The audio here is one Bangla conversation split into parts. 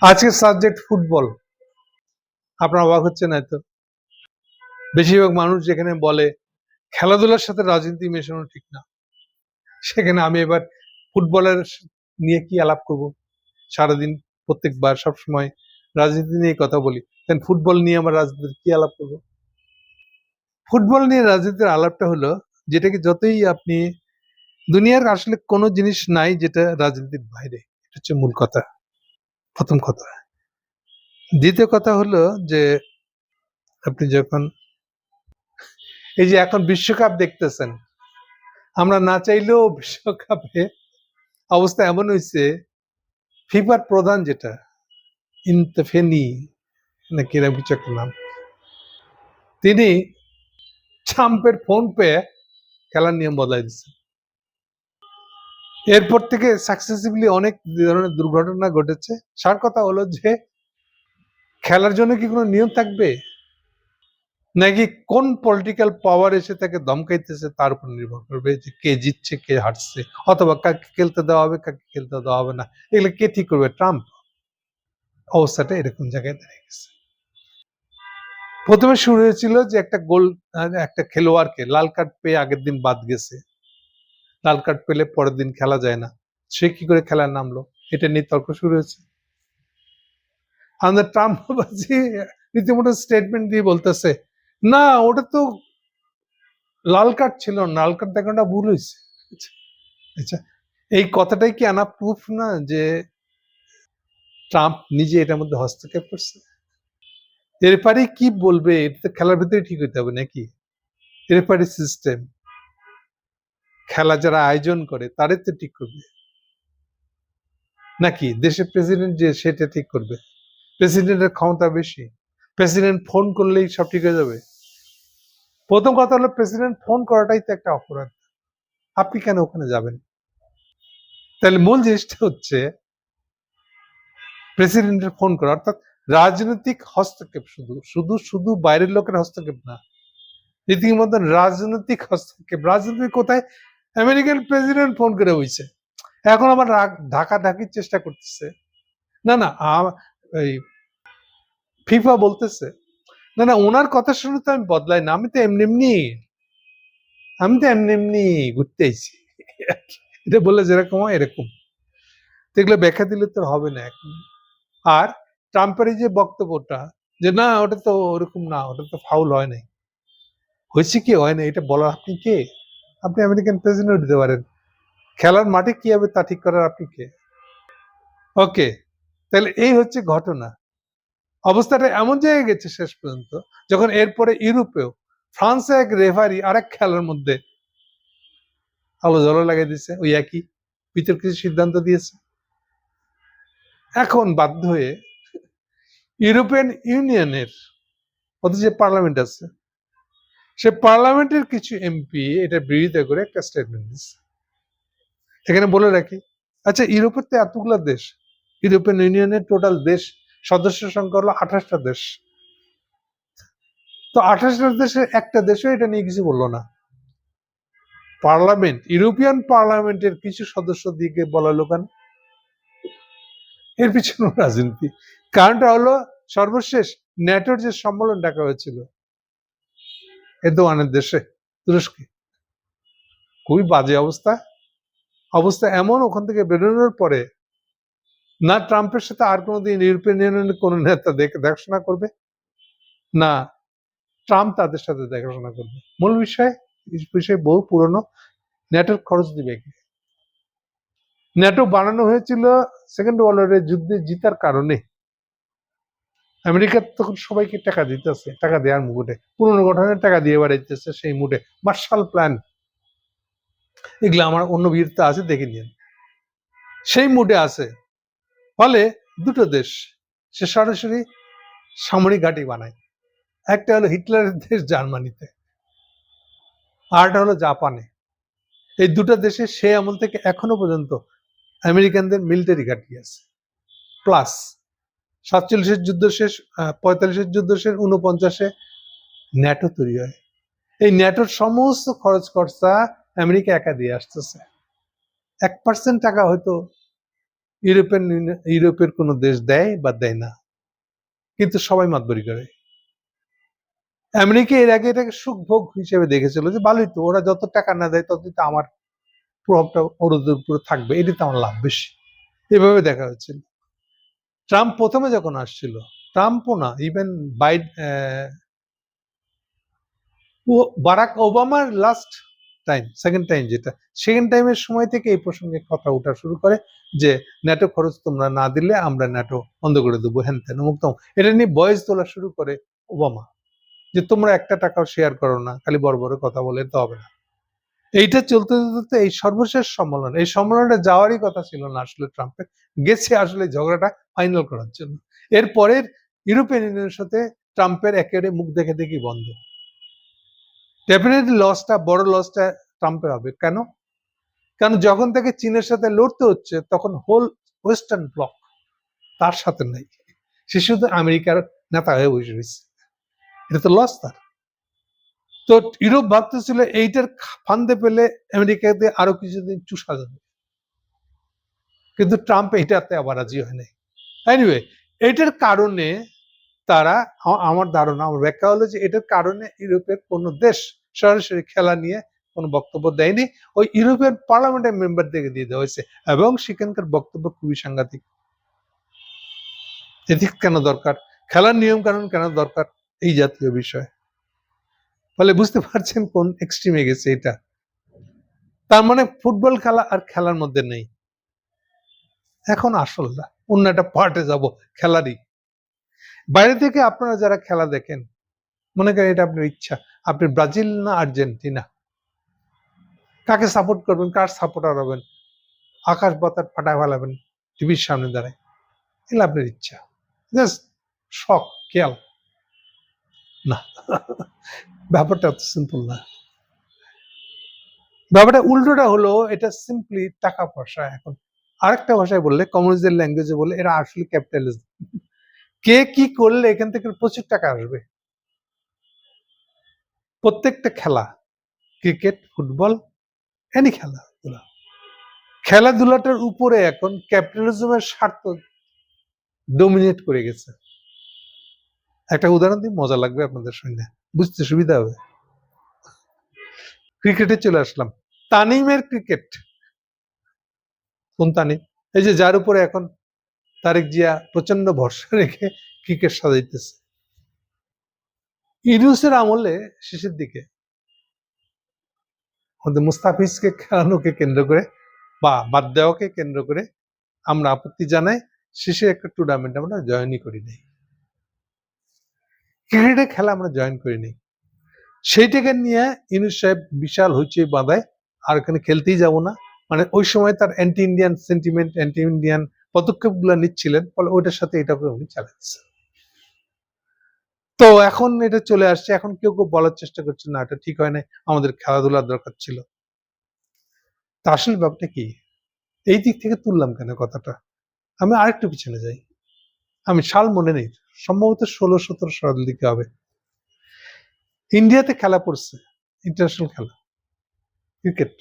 আজকের সাবজেক্ট ফুটবল। আপনারা অবাক হচ্ছে না তো? বেশিরভাগ মানুষ যেখানে বলে খেলাধুলার সাথে রাজনীতি মেশানো ঠিক না, সেখানে আমি এবার ফুটবলের নিয়ে কি আলাপ করব? সারাদিন প্রত্যেকবার সবসময় রাজনীতি নিয়ে কথা বলি, ফুটবল নিয়ে আমার রাজনীতির কি আলাপ করব? ফুটবল নিয়ে রাজনীতির আলাপটা হলো, যেটাকে যতই আপনি দুনিয়ার আসলে কোনো জিনিস নাই যেটা রাজনীতির বাইরে। এটা হচ্ছে মূল কথা, প্রথম কথা। দ্বিতীয় কথা হলো যে আপনি যখন এই যে এখন বিশ্বকাপ দেখতেছেন, আমরা না চাইলেও বিশ্বকাপে অবস্থা এমন হয়েছে, ফিফার প্রধান যেটা ইনতেফেনি নাকি এরকম কিছু একটা নাম, তিনি ট্রাম্পের ফোন পেয়ে খেলার নিয়ম বদলাই দিচ্ছে। এরপর থেকে সাকসেসিভলি অনেক ধরনের দুর্ঘটনা ঘটেছে। সার কথা হলো যে খেলার জন্য কি কোনো নিয়ম থাকবে, নাকি কোন পলিটিক্যাল পাওয়ার এসে তাকে ধমকাইতেছে তার উপর নির্ভর করবে যে কে জিতছে কে হারছে, অথবা কাকে খেলতে দেওয়া হবে কাকে খেলতে দেওয়া হবে না, এগুলো কে ঠিক করবে? ট্রাম্প। অবস্থাটা এরকম জায়গায় দাঁড়িয়ে গেছে। প্রথমে শুরু হয়েছিল যে একটা খেলোয়াড়কে লাল কার্ড পেয়ে আগের দিন বাদ গেছে, লাল কার্ড পেলে পরের দিন খেলা যায় না, সে কি করে খেলার নামলো, এটা নিয়ে তর্ক শুরু হয়েছে। আমাদের ট্রাম্প রীতিমতো স্টেটমেন্ট দিয়ে বলতেছে, না ওটা তো লাল কার্ড ছিল, লাল কার্ড দেখানোটা ভুল হয়েছে। আচ্ছা, এই কথাটাই কি আনা প্রুফ না যে ট্রাম্প নিজে এটার মধ্যে হস্তক্ষেপ করছে? এরপরে কি বলবে? এটা তো খেলার ভিতরে ঠিক হইতে হবে নাকি? এরপরে সিস্টেম, খেলা যারা আয়োজন করে তাদের তো ঠিক করবে নাকি দেশের প্রেসিডেন্ট যে সেটা ঠিক করবে? প্রেসিডেন্টের ক্ষমতা বেশি, প্রেসিডেন্ট ফোন করলেই সব ঠিক হয়ে যাবে? প্রথম কথা হলো, প্রেসিডেন্ট ফোন করাটাই তো একটা অপরাধ, আপনি কেন ওখানে যাবেন? তাহলে মূল জিনিসটা হচ্ছে প্রেসিডেন্টের ফোন করা, অর্থাৎ রাজনৈতিক হস্তক্ষেপ, শুধু শুধু শুধু বাইরের লোকের হস্তক্ষেপ না, রীতিমতো রাজনৈতিক হস্তক্ষেপ। রাজনীতি কোথায়? আমেরিকান প্রেসিডেন্ট ফোন করে হইছে, এখন আবার ঢাকা ঢাকির চেষ্টা করতেছে। না না, এই ফিফা বলতেছে, না না ওনার কথা শুনে তো আমি বদলাই না, আমি তো এমনি এমনি ঘুরতে আইছি। এটা বললে যেরকম হয় এরকম, এগুলো ব্যাখ্যা দিলে তো হবে না এখন। আর ট্রাম্পের এই যে বক্তব্যটা, যে না ওটা তো ওরকম না, ওটা তো ফাউল হয় নাই, হয়েছে কি হয় না, এটা বলার আপনি কে? আপনি আমেরিকান প্রেসিডেন্ট দিতে পারেন, খেলার মাঠে কি হবে তা ঠিক করার আপনি কে? ওকে, তাহলে এই হচ্ছে ঘটনা। অবস্থাটা এমন জায়গায় গেছে শেষ পর্যন্ত, যখন এরপরে ইউরোপেও ফ্রান্সে এক রেফারি আরেক খেলার মধ্যে আলো জলো লাগিয়ে দিচ্ছে, ওই একই বিতর্কিত সিদ্ধান্ত দিয়েছে। এখন বাধ্য হয়ে ইউরোপিয়ান ইউনিয়নের অথচ যে পার্লামেন্ট আছে, সে পার্লামেন্টের কিছু এমপি এটা বিরোধিতা করে একটা স্টেটমেন্ট দিচ্ছে। এখানে বলে রাখি, আচ্ছা ইউরোপের তো এতগুলো দেশ, ইউরোপিয়ান ইউনিয়নের টোটাল দেশ সদস্য সংখ্যা হলো 28টা দেশ, তো 28টা দেশের একটা দেশও এটা নিয়ে কিছু বললো না। পার্লামেন্ট, ইউরোপিয়ান পার্লামেন্টের কিছু সদস্য দিকে বলা হলো কেন? এর পিছনে রাজনীতি। কারণটা হলো, সর্বশেষ ন্যাটোর যে সম্মেলন ডাকা হয়েছিল এরদোয়ানের দেশে, তুরস্কে, খুবই বাজে অবস্থা। অবস্থা এমন, ওখান থেকে বেরোনোর পরে না ট্রাম্পের সাথে আর কোনোদিন ইউরোপিয়ান ইউনিয়নের কোন নেতা দেখাশোনা করবে, না ট্রাম্প তাদের সাথে দেখাশোনা করবে। মূল বিষয় বহু পুরনো, ন্যাটোর খরচ দিবে কি? ন্যাটো বানানো হয়েছিল সেকেন্ড ওয়ার্ল্ড ওয়ারের যুদ্ধে জিতার কারণে। আমেরিকা তখন সবাইকে টাকা দিতেছে, টাকা দেওয়ার মুডে, পুরনো গঠনের টাকা দিয়ে বাড়াইতেছে সেই মুডে, মার্শাল প্ল্যান, এগুলো আমার অন্য ভিড়তে আছে, দেখে নিন, সেই মুডে আছে। ফলে দুটো দেশ সে সরাসরি সামরিক ঘাঁটি বানায়। একটা হলো হিটলারের দেশ জার্মানিতে, আরটা হলো জাপানে। এই দুটো দেশে সে আমল থেকে এখনো পর্যন্ত আমেরিকানদের মিলিটারি ঘাঁটি আছে। প্লাস 47-এর যুদ্ধ শেষ, 45-এর যুদ্ধ শেষ, 49-এ ন্যাটো তৈরি হয়। এই ন্যাটোর সমস্ত খরচ খরচা আমেরিকা একা দিয়ে আসতেছে। 1% টাকা হয়তো ইউরোপের কোনো দেশ দেয় বা দেয় না, কিন্তু সবাই মাতবরি করে। আমেরিকা এর আগে এটাকে সুখভোগ হিসেবে দেখেছিল যে ভালোই তো, ওরা যত টাকা না দেয় তত তো আমার প্রভাবটা ওদের উপরে থাকবে, এটাতে আমার লাভ বেশি, এভাবে দেখা হচ্ছিল। ট্রাম্প প্রথমে যখন আসছিল, ট্রাম্পও না, ইভেন বারাক ওবামার লাস্ট টাইম, সেকেন্ড টাইমের সময় থেকে এই প্রসঙ্গে কথা ওঠা শুরু করে যে ন্যাটো খরচ তোমরা না দিলে আমরা ন্যাটো বন্ধ করে দেবো, হ্যান তেন মুক্ত। এটা নিয়ে বয়স তোলা শুরু করে ওবামা, যে তোমরা একটা টাকাও শেয়ার করো না, খালি বড় বড় কথা বলে তো হবে না। এইটা চলতে চলতে এই সর্বশেষ সম্মেলন, এই সম্মেলনটা যাওয়ারই কথা ছিল না আসলে ট্রাম্পের, গেছে আসলে ঝগড়াটা ফাইনাল করার জন্য। এরপরের ইউরোপিয়ান ইউনিয়নের সাথে ট্রাম্পের একেবারে মুখ দেখে দেখি বন্ধ। ডেফিনেটলি বড় লসটা ট্রাম্পের হবে। কেন? কারণ যখন থেকে চীনের সাথে লড়তে হচ্ছে তখন হোল ওয়েস্টার্ন ব্লক তার সাথে নাই, সে শুধু আমেরিকার নেতা হয়ে বসে রয়েছে, এটা তো লস তার। তো ইউরোপ ভাবতেছিল এইটার ফান্দে পেলে আমেরিকাতে আরো কিছুদিন চুষা যাবে, কিন্তু ট্রাম্প এইটাতে আবার রাজি হয় নাই। এনিওয়ে, এটার কারণে তারা, আমার ধারণা, আমার ব্যাখ্যা হলো যে এটার কারণে ইউরোপের কোন দেশ সরাসরি খেলা নিয়ে কোনো বক্তব্য দেয়নি, ওই ইউরোপিয়ান পার্লামেন্টের মেম্বারদেরকে দিয়ে দেওয়া হয়েছে, এবং সেখানকার বক্তব্য খুবই সাংঘাতিক। এথিক্স কেন দরকার, খেলার নিয়ম কানুন কেন দরকার, এই জাতীয় বিষয়। ফলে বুঝতে পারছেন কোন এক্সট্রিমে গেছে এটা। তার মানে ফুটবল খেলা আর খেলার মধ্যে নেই, এখন আসল না, অন্য একটা পার্টে যাব খেলারই। বাইরে থেকে আপনারা যারা খেলা দেখেন, মনে করেন এটা আপনার ইচ্ছা, আপনি ব্রাজিল না আর্জেন্টিনা, কাকে সাপোর্ট করবেন, কার সাপোর্টার হবেন, আকাশ বাতাস ফাটা ফেলাবেন টিভির সামনে দাঁড়ায়, এগুলো আপনার ইচ্ছা, জাস্ট শখ, খেয়াল না। ব্যাপারটা অত সিম্পল না, ব্যাপারটা উল্টোটা হলো, এটা সিম্পলি টাকা পয়সা। এখন আরেকটা ভাষায় বললে, কমিউনিস্টদের ল্যাঙ্গুয়েজে বললে, এরা আসলে ক্যাপিটালিজম। কে কি করলে এখান থেকে প্রচুর টাকা আসবে। প্রত্যেকটা খেলা, ক্রিকেট, ফুটবল, এনি খেলাধুলাটার উপরে এখন ক্যাপিটালিজমের স্বার্থ ডোমিনেট করে গেছে। একটা উদাহরণ দিই, মজা লাগবে আপনাদের শুনে, বুঝতে সুবিধা হবে। ক্রিকেটে চলে আসলাম, তানিমের ক্রিকেট। কোন তানিম? এই যে যার উপরে এখন তারেক জিয়া প্রচন্ড ভরসা রেখে ক্রিকেট সাজাইতেছে। ইউনূসের আমলে শেষের দিকে আমাদের মুস্তাফিজকে খেলানোকে কেন্দ্র করে বা বাদ দেওয়াকে কেন্দ্র করে আমরা আপত্তি জানাই, শেষে একটা টুর্নামেন্ট আমরা জয়েনই করি নাই, ক্রিকেটে খেলা আমরা জয়েন করি নাই। সেইটাকে নিয়ে ইউনূস সাহেব বিশাল হইচই বাঁধায়, আর ওখানে খেলতেই যাব না, মানে ওই সময় তার anti Indian sentiment, anti Indian পদক্ষেপ গুলা নিচ্ছিলেন, ফলে ওইটার সাথে এটাকে উনি চালাচ্ছে। তো এখন এটা চলে আসছে, এখন কেউ কেউ বলার চেষ্টা করছে না এটা ঠিক হয় না, আমাদের খেলাধুলার দরকার ছিল। তা আসলে ব্যাপারটা কি, এই দিক থেকে তুললাম কেন কথাটা, আমি আরেকটু পিছনে যাই, আমি সাল মনে নেই, সম্ভবত 16-17 সালের দিকে হবে। ইন্ডিয়াতে খেলা পড়ছে, ইন্টারন্যাশনাল খেলা, ক্রিকেট।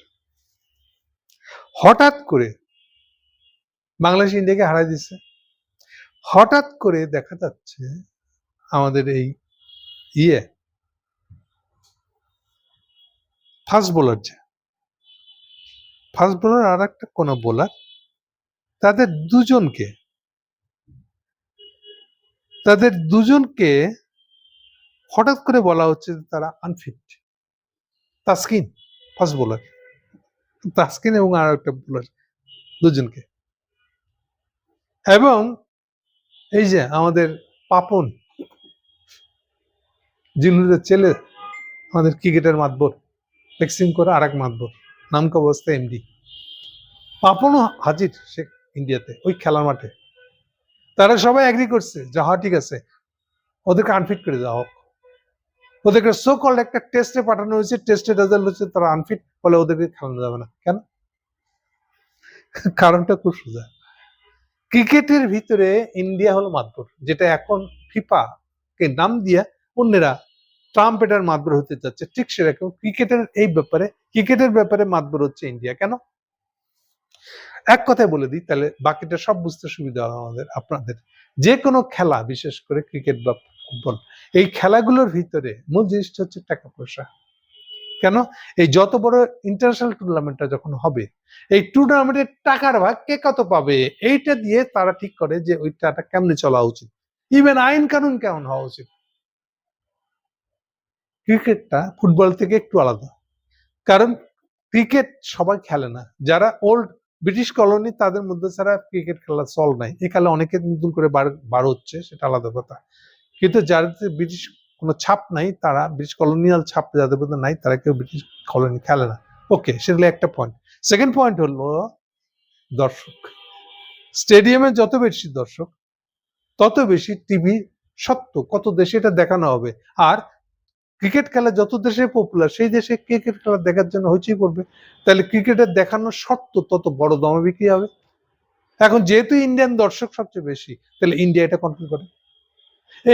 হঠাৎ করে বাংলাদেশ ইন্ডিয়াকে হারাই দিচ্ছে। হঠাৎ করে দেখা যাচ্ছে আমাদের এই ফাস্ট বোলার, যে ফাস্ট বোলার আর একটা কোন বোলার, তাদের দুজনকে হঠাৎ করে বলা হচ্ছে যে তারা unfit. Taskin fast bowler, Taskin এবং আর একটা বোলার, দুজনকে। এবং এই যে আমাদের পাপন জিনুরের ছেলে, আমাদের ক্রিকেটের মাতবর, ফ্লেক্সিং করে আর এক মাতবর, নামকা অবস্থা এমডি, পাপনও হাজির সে ইন্ডিয়াতে ওই খেলার মাঠে। তারা সবাই এগ্রি করছে যে হ্যাঁ ঠিক আছে, ওদেরকে আনফিট করে দেওয়া হোক। ওদেরকে সো কল্ড একটা টেস্টে পাঠানো হয়েছে, টেস্টের রেজাল্ট হচ্ছে তারা আনফিট, ফলে ওদেরকে খেলানো যাবে না। কেন? কারণটা খুব সোজা, ক্রিকেটের ভিতরে ইন্ডিয়া হলো মাতবর, যেটা এখন ফিফা কে নাম দিয়ে অন্যেরা ট্রাম্প এটার মাতবর হতে যাচ্ছে, ঠিক সেরকম ক্রিকেটের ব্যাপারে মাতবর হচ্ছে ইন্ডিয়া। কেন? এক কথায় বলে দিই, তাহলে বাকিটা সব বুঝতে সুবিধা হবে আমাদের আপনাদের। যে কোনো খেলা, বিশেষ করে ক্রিকেট বা ফুটবল, এই খেলাগুলোর ভিতরে মূল জিনিসটা হচ্ছে টাকা পয়সা। কেন? এই যত বড় ইন্টারন্যাশনাল টুর্নামেন্টটা যখন হবে, এই টুর্নামেন্টের টাকার ভাগ কে কত পাবে, এইটা দিয়ে তারা ঠিক করে যে ওই টাকা কেমনে চলা উচিত, ইভেন আইন কানুন কেমন হওয়া উচিত। ক্রিকেটটা ফুটবল থেকে একটু আলাদা, কারণ ক্রিকেট সবাই খেলে না। যারা ওল্ড ব্রিটিশ কলোনি তাদের মধ্যে ছাড়া ক্রিকেট খেলা চল নাই। এই খেলা অনেকে নতুন করে বার হচ্ছে, সেটা আলাদা কথা। কিন্তু যাদের ব্রিটিশ কোনো ছাপ নাই, তারা ব্রিটিশ কলোনিয়াল ছাপ যাদের মধ্যে নাই, তারা কেউ ব্রিটিশ কলোনি খেলে না। ওকে, সেগুলো একটা পয়েন্ট। সেকেন্ড পয়েন্ট হলো দর্শক। স্টেডিয়ামে যত বেশি দর্শক, তত বেশি টিভি সত্য কত দেশে এটা দেখানো হবে। আর ক্রিকেট খেলা যত দেশে পপুলার, সেই দেশে ক্রিকেট খেলা দেখার জন্য হইচই করবে। তাহলে ক্রিকেটের দেখানোর সত্য তত বড় দামে বিক্রি হবে। এখন যেহেতু ইন্ডিয়ান দর্শক সবচেয়ে বেশি, তাহলে ইন্ডিয়া এটা কন্ট্রোল করে।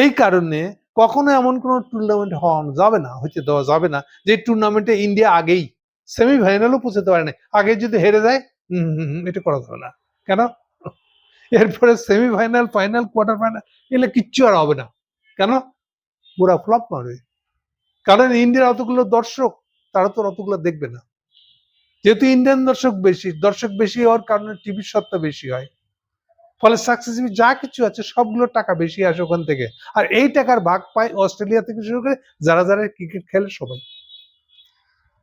এই কারণে কখনো এমন কোন টুর্নামেন্ট হওয়া যাবে না, হইতে দেওয়া যাবে না যে টুর্নামেন্টে ইন্ডিয়া আগেই সেমিফাইনালও পৌঁছাতে পারে না, আগে যদি হেরে যায়, এটা করা যাবে না। কেন? এরপরে সেমিফাইনাল, ফাইনাল, কোয়ার্টার ফাইনাল এগুলো কিচ্ছু আর হবে না। কেন? পুরা ফ্লপ মারবে। কারণ ইন্ডিয়ার অতগুলো দর্শক, তারা তো অতগুলো দেখবে না। যেহেতু ইন্ডিয়ান দর্শক বেশি হওয়ার কারণে টিভির সত্তা বেশি হয়, ফলে সাকসেসিভ যা কিছু আছে সবগুলো টাকা বেশি আসে ওখান থেকে। আর এই টাকার ভাগ পায় অস্ট্রেলিয়া থেকে শুরু করে যারা যারা ক্রিকেট খেলে সবাই।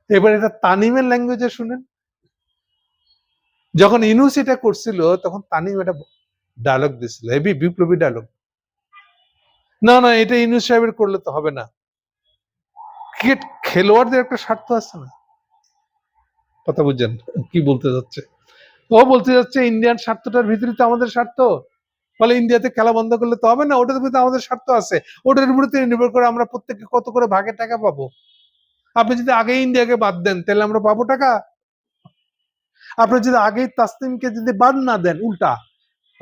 এবার এটা তানিমের ল্যাঙ্গুয়েজে শুনেন। যখন ইনুস এটা করছিল, তখন তানিম এটা ডায়লগ দিছিল, হেভি বিপ্লবী ডায়লগ। না না, এটা ইনুস সাহেবের করলে তো হবে না, ক্রিকেট খেলোয়াড়দের একটা স্বার্থ আছে না। কথা বুঝছেন কি বলতে যাচ্ছে? ও বলতে যাচ্ছে ইন্ডিয়ান স্বার্থটার ভিতরে তো আমাদের স্বার্থ, ফলে ইন্ডিয়াতে খেলা বন্ধ করলে তো হবে না, ওটার ভিতরে আমাদের স্বার্থ আছে, ওটার উপরে নির্ভর করে আমরা প্রত্যেকে কত করে ভাগে টাকা পাবো। আপনি যদি আগে ইন্ডিয়াকে বাদ দেন, তাহলে আমরা পাবো টাকা। আপনি যদি আগে তাসনিমকে যদি বাদ না দেন, উল্টা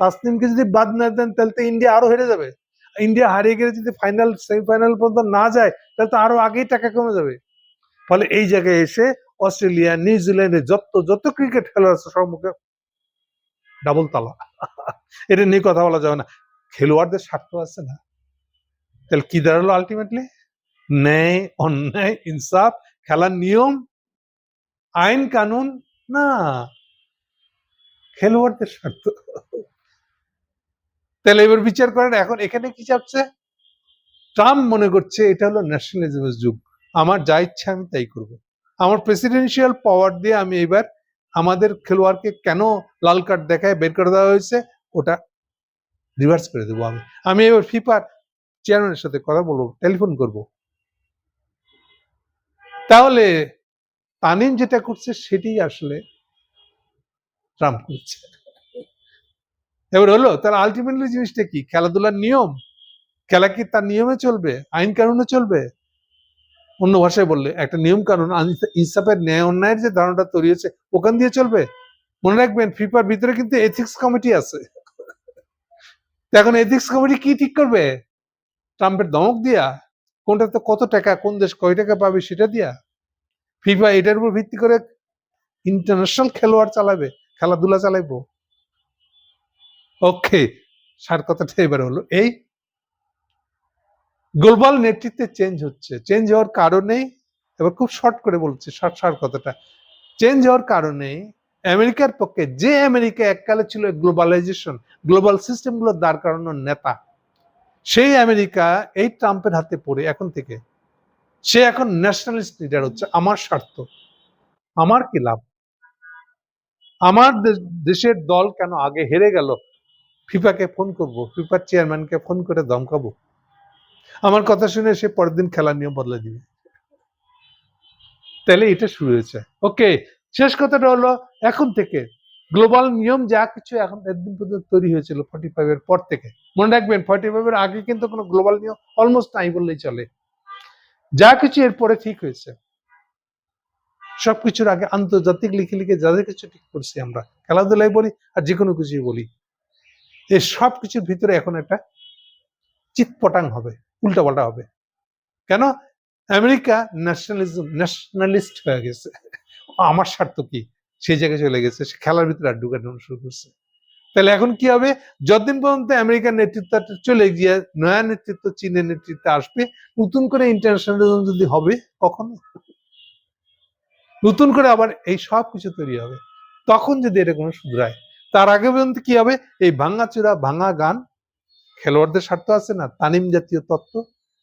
তাসনিমকে যদি বাদ না দেন, তাহলে তো ইন্ডিয়া আরো হেরে যাবে। ইন্ডিয়া হারিয়ে গেলে যদি ফাইনাল সেমিফাইনাল পর্যন্ত না যায়, তাহলে তো আরো আগেই টাকা কমে যাবে। ফলে এই জায়গায় এসে অস্ট্রেলিয়া, নিউজিল্যান্ডে যত যত ক্রিকেট খেলোয়াড় আছে সব মুখে ডাবল তালা। এটা নিয়ে কথা বলা যাবে না, খেলোয়াড়দের স্বার্থ আছে না। তাহলে কি দাঁড়ালো আলটিমেটলি? ন্যায়, অন্যায়, ইনসাফ, খেলার নিয়ম, আইন কানুন না, খেলোয়াড়দের স্বার্থ। তাহলে এবার বিচার করেন, এখন এখানে কি চাচ্ছে? ট্রাম্প মনে করছে এটা হলো ন্যাশনালিজমের যুগ, আমার যা ইচ্ছা আমি তাই করব, আমার প্রেসিডেন্সিয়াল পাওয়ার দিয়ে আমি এবার আমাদের খেলোয়াড়কে কেন লাল কার্ড দেখায় বের করে দেওয়া হয়েছে, ওটা রিভার্স করে দেবো। আমি এবার ফিফার চেয়ারম্যানের সাথে কথা বলবো, টেলিফোন করব। তাহলে তানিম যেটা করছে সেটাই আসলে ট্রাম্প করছে। এবার হলো, তার আলটিমেটলি জিনিসটা কি? খেলাধুলার নিয়ম, খেলা কি তার নিয়মে চলবে, আইন কানুনে চলবে? অন্য ভাষায় বললে একটা নিয়ম কানুন, ইনসাফের, ন্যায় অন্যায়ের যে ধারণাটা তৈরি হয়েছে ওখান দিয়ে চলবে। মনে রাখবেন, ফিফার ভিতরে কিন্তু এথিক্স কমিটি আছে। এখন এথিক্স কমিটি কি ঠিক করবে? ট্রাম্পের ধমক দিয়া, কোনটাতে কত টাকা, কোন দেশ কয় টাকা পাবে সেটা দিয়া? ফিফা এটার উপর ভিত্তি করে ইন্টারন্যাশনাল খেলোয়াড় চালাবে, খেলাধুলা চালাইবো? ওকে, সার কথাটা এবার হলো এই, গ্লোবাল নেতৃত্বে চেঞ্জ হচ্ছে, চেঞ্জ হওয়ার কারণেই, এবার খুব শর্ট করে বলছি সার কথাটা, চেঞ্জ হওয়ার কারণে আমেরিকার পক্ষে, যে আমেরিকা এককালে ছিল গ্লোবালাইজেশন, গ্লোবাল সিস্টেম গুলো দাঁড় করানোর নেতা, সেই আমেরিকা এই ট্রাম্পের হাতে পড়ে এখন থেকে সে এখন ন্যাশনালিস্ট লিডার হচ্ছে। আমার স্বার্থ, আমার কি লাভ, আমার দেশের দল কেন আগে হেরে গেল, ফিফাকে ফোন করব, ফিফার চেয়ারম্যানকে ফোন করে ধমকাবো, আমার কথা শুনে সে পরের দিন খেলার নিয়ম বদলে দিবে। তাহলে এটা শুরু হয়েছে। ওকে, শেষ কথাটা হলো, এখন থেকে গ্লোবাল নিয়ম যা কিছু এখন একদিন পর্যন্ত তৈরি হয়েছিল 45 এর পর থেকে, মনে রাখবেন 45 এর আগে কিন্তু কোনো গ্লোবাল নিয়ম অলমোস্ট নাই বললেই চলে। যা কিছু এরপরে ঠিক হয়েছে, সবকিছুর আগে আন্তর্জাতিক লিখে লিখে যাদের কিছু ঠিক করছি আমরা, খেলাধুলাই বলি আর যে কোনো কিছুই বলি, এই সব কিছুর ভিতরে এখন একটা চিৎপটাং হবে, উল্টাপাল্টা হবে। কেন? আমেরিকা ন্যাশনালিস্ট হয়ে গেছে। আমার স্বার্থ কি? সেই জায়গায় চলে গেছে, সে খেলার ভিতরে আর ঢুকানো শুরু করছে। তাহলে এখন কি হবে? যতদিন পর্যন্ত আমেরিকার নেতৃত্বটা চলে গিয়ে নয়া নেতৃত্ব, চীনের নেতৃত্বে আসবে, নতুন করে ইন্টারন্যাশনালিজম যদি হবে কখনো, নতুন করে আবার এই সব কিছু তৈরি হবে, তখন যদি এটা কোনো শুধরায়। তার আগে পর্যন্ত কি হবে? এই ভাঙাচোরা ভাঙা গান, খেলোয়াড়দের স্বার্থ আছে না, তানিম জাতীয় তত্ত্ব,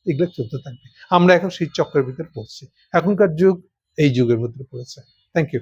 এগুলো চলতে থাকবে। আমরা এখন সেই চক্রের ভিতরে পড়ছি। এখনকার যুগ এই যুগের মধ্যে পড়েছে। Thank you.